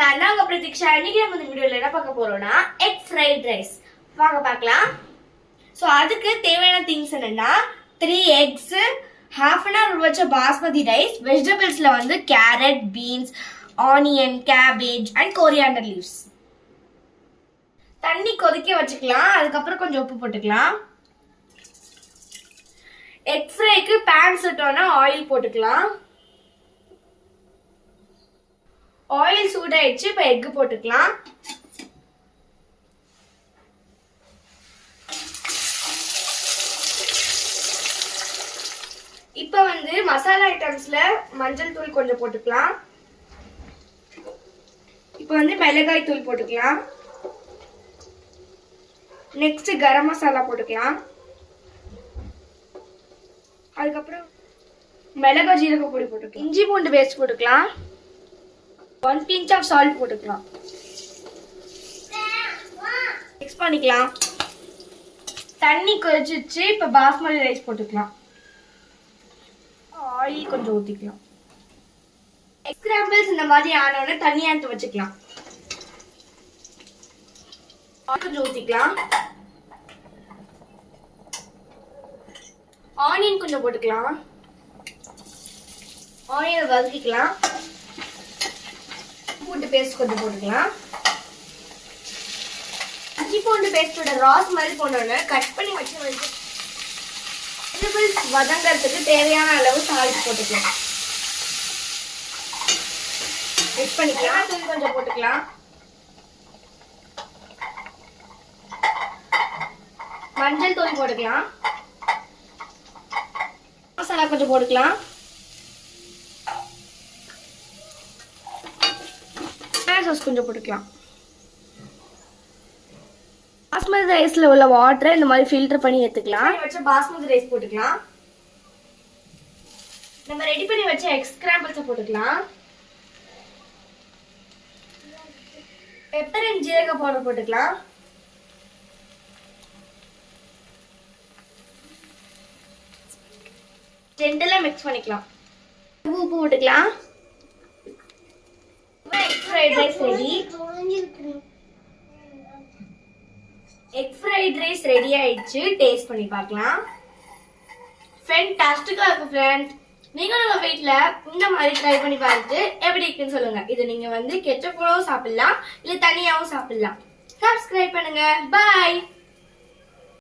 நான் தான் உங்க பிரதீக்ஷா. இன்னைக்கு நம்ம இந்த வீடியோல என்ன பார்க்க போறோம்னா எக் ஃப்ரைட் ரைஸ். வாங்க பார்க்கலாம். ஸோ அதுக்கு தேவையான திங்ஸ் என்னன்னா 3 eggs, half an hour வச்ச பாஸ்மதி ரைஸ், வெஜிடபிள்ஸ்ல வந்து carrot, beans, onion, cabbage and coriander leaves. தண்ணி கொதிக்க வச்சுக்கலாம். அதுக்கப்புறம் கொஞ்சம் உப்பு போட்டுக்கலாம். எக் ஃப்ரைக்கு பேன் சுட்டோன்னா ஆயில் போட்டுக்கலாம். ஆயில் சூடாயிடுச்சு. இப்போ எக் போட்டுக்கலாம். இப்போ வந்து மசாலா ஐட்டம்ஸ்ல மஞ்சள் தூள் கொஞ்சம் போட்டுக்கலாம். இப்போ வந்து மிளகாய் தூள் போட்டுக்கலாம். நெக்ஸ்ட் கரம் மசாலா போட்டுக்கலாம். அதுக்கப்புறம் மிளகாய் ஜீரக பொடி போட்டுக்கலாம். இஞ்சி பூண்டு பேஸ்ட் போட்டுக்கலாம். 1 pinch of salt போட்டுக்கலாம். மிக்ஸ் பண்ணிக்கலாம். தண்ணி கொதிச்சிச்சு. இப்போ பாஸ்மதி ரைஸ் போட்டுக்கலாம். ஆயில் கொஞ்சம் ஊற்றிக்கலாம். எக் ஸ்கிராம்பிள்ஸ் இந்த மாதிரி ஆனோடனே தண்ணி எடுத்து வச்சுக்கலாம். கொஞ்சம் ஊற்றிக்கலாம். ஆனியன் கொஞ்சம் போட்டுக்கலாம். ஆனியன் வதக்கிக்கலாம். பூண்டு பேஸ்ட் கொஞ்சம் போட்டுக்கலாம். இஞ்சி பூண்டு பேஸ்டோட ரா ஸ்மெல் போனோன்னு கட் பண்ணி வச்சு வெஜிடபிள்ஸ் வதங்கிறதுக்கு தேவையான அளவு சால்ட் போட்டுக்கலாம். மிக்ஸ் பண்ணிக்கலாம். தூள் கொஞ்சம் போட்டுக்கலாம். மஞ்சள் தூள் போட்டுக்கலாம். மசாலா கொஞ்சம் போட்டுக்கலாம். சாஸ் கொஞ்சம் போட்டுக்கலாம். பாஸ்மதி ரைஸ்ல உள்ள வாட்டரை இந்த மாதிரி ஃபில்டர் பண்ணி எடுத்துக்கலாம். வச்ச பாஸ்மதி ரைஸ் போட்டுக்கலாம். நம்ம ரெடி பண்ணி வச்ச எக் ஸ்கிராம்பிள்ஸ் போட்டுக்கலாம். பெப்பர் அண்ட் ஜீரக பவுடர் போட்டுக்கலாம். ஜென்டலா மிக்ஸ் பண்ணிக்கலாம். உப்பு போட்டுக்கலாம். Egg fried rice ready. Egg fried rice ready ஆயிடுச்சு. டேஸ்ட் பண்ணி பார்க்கலாம். ஃபேன்டாஸ்டிக்கா இருக்கு ஃப்ரெண்ட். நீங்களும் உங்க வீட்ல இந்த மாதிரி ட்ரை பண்ணி பார்த்துட்டு எப்படி இருக்குன்னு சொல்லுங்க. இது நீங்க வந்து கெச்சப்போடவும் சாப்பிடலாம், இல்ல தனியாவும் சாப்பிடலாம். சப்ஸ்கிரைப் பண்ணுங்க. பாய்.